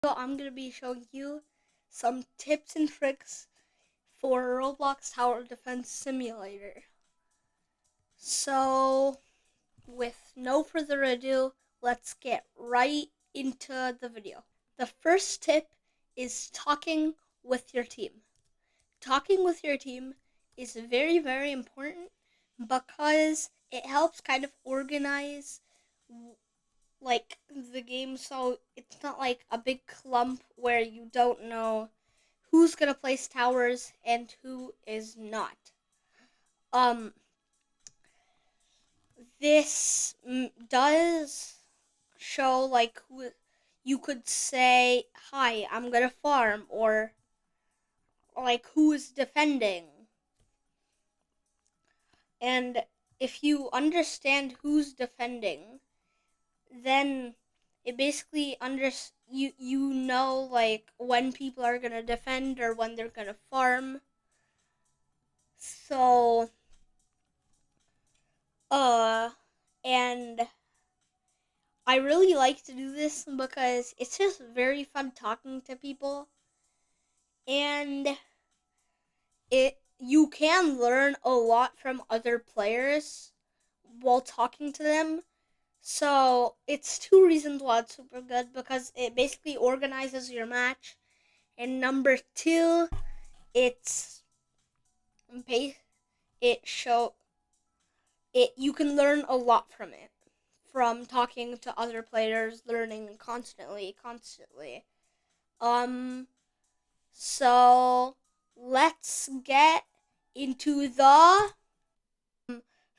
So I'm going to be showing you some tips and tricks for Roblox Tower Defense Simulator. So, with no further ado, let's get right into the video. The first tip is talking with your team. Talking with your team is very, very important because it helps kind of organize like the game, so it's not like a big clump where you don't know who's gonna place towers and who is not. Um, this does show like who you could say, "Hi, I'm gonna farm," or like who is defending. And if you understand who's defending, then it basically you know like when people are gonna defend or when they're gonna farm. So and I really like to do this because it's just very fun talking to people, and it you can learn a lot from other players while talking to them. So it's two reasons why it's super good, because it basically organizes your match, and number two, it's it show it you can learn a lot from it, from talking to other players, learning constantly. Um so let's get into the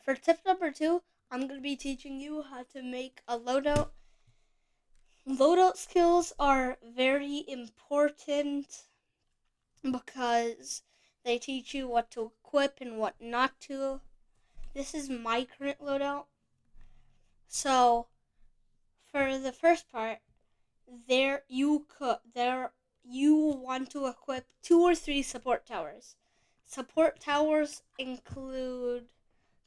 for tip number 2, I'm going to be teaching you how to make a loadout. Loadout skills are very important because they teach you what to equip and what not to. This is my current loadout. So for the first part, you want to equip 2 or 3 support towers. Support towers include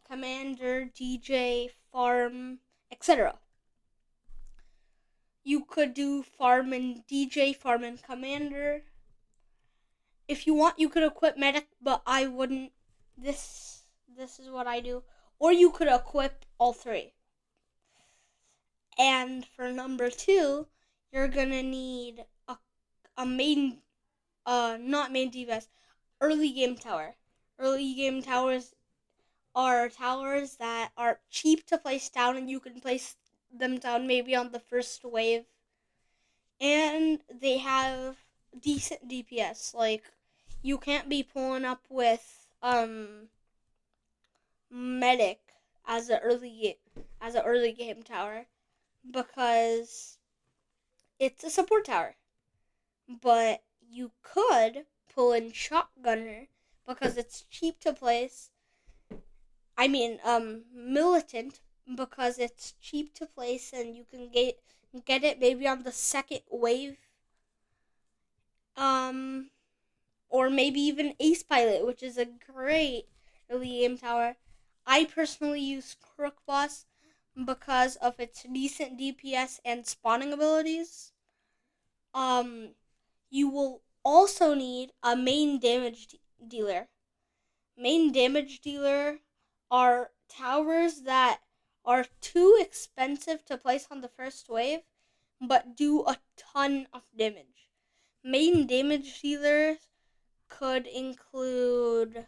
commander, DJ, farm, etc. You could do farm and DJ, farm and commander. If you want, you could equip medic, but I wouldn't. This is what I do. Or you could equip all 3. And for number 2, you're gonna need a main, not main DPS, early game tower. Early game towers are towers that are cheap to place down, and you can place them down maybe on the first wave. And they have decent DPS. Like, you can't be pulling up with medic as an early game tower, because it's a support tower. But you could pull in shotgunner because it's cheap to place. I mean, militant, because it's cheap to place and you can get it maybe on the second wave. Or maybe even ace pilot, which is a great early game tower. I personally use Crook Boss because of its decent DPS and spawning abilities. You will also need a main damage dealer. Main damage dealer are towers that are too expensive to place on the first wave, but do a ton of damage. Main damage dealers could include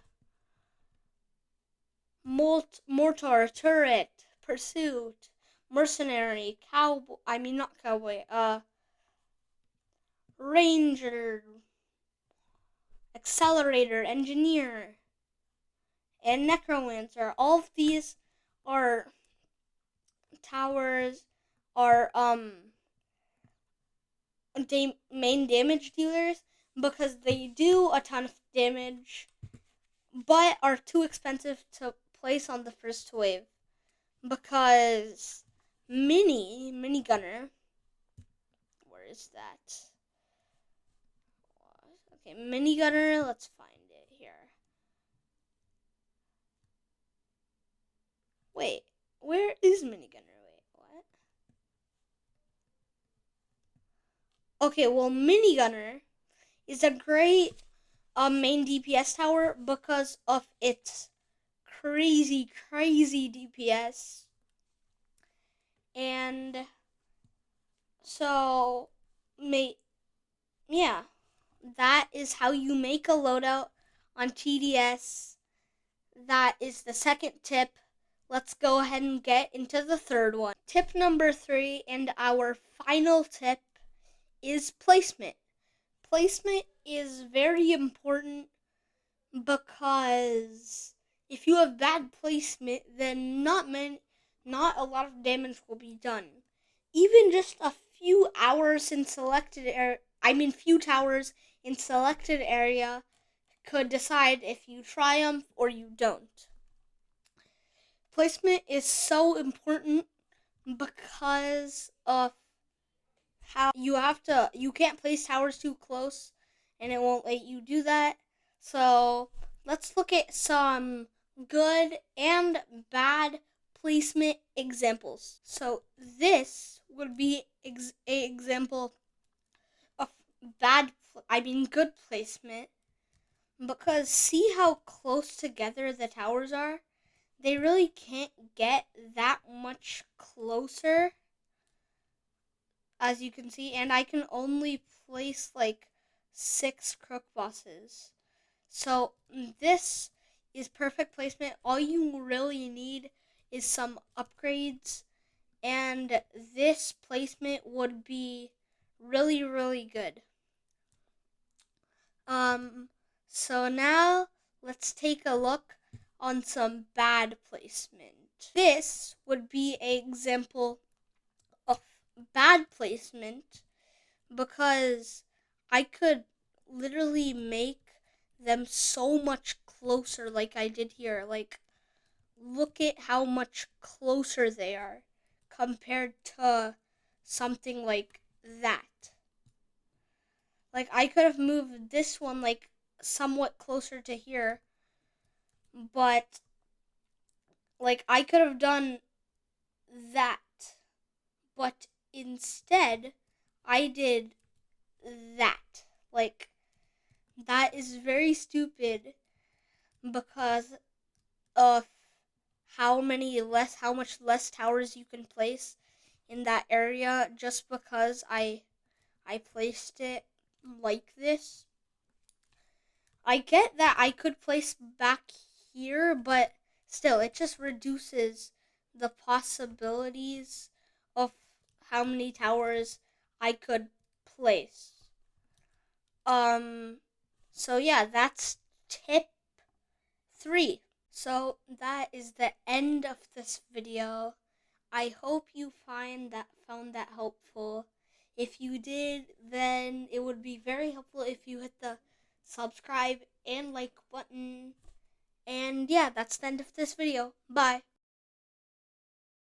mortar, turret, pursuit, mercenary, not cowboy, ranger, accelerator, engineer, and necromancer. All of these are towers are main damage dealers because they do a ton of damage, but are too expensive to place on the first wave, because mini gunner, where is that? Okay, mini gunner, let's find it here. Wait, where is mini gunner? Wait, what? Okay, well, Minigunner is a great main DPS tower because of its crazy DPS. And so, yeah, that is how you make a loadout on TDS. That is the second tip. Let's go ahead and get into the third one. Tip number 3 and our final tip is placement. Placement is very important because if you have bad placement, then not a lot of damage will be done. Even just a few hours in few towers in selected area could decide if you triumph or you don't. Placement is so important because of how you can't place towers too close and it won't let you do that. So let's look at some good and bad placement examples. So this would be an example of good placement, because see how close together the towers are? They really can't get that much closer, as you can see, and I can only place like 6 crook bosses. So this is perfect placement. All you really need is some upgrades, and this placement would be really good. So now let's take a look on some bad placement. This would be an example of bad placement because I could literally make them so much closer like I did here. Like, look at how much closer they are compared to something like that. Like, I could have moved this one like somewhat closer to here, but like I could have done that, but instead I did that. Like, that is very stupid because of how much less towers you can place in that area just because I placed it like this. I get that I could place back here, but still it just reduces the possibilities of how many towers I could place. So yeah, that's tip 3. So that is the end of this video. I hope you found that helpful. If you did, then it would be very helpful if you hit the subscribe and like button. And yeah, that's the end of this video. Bye.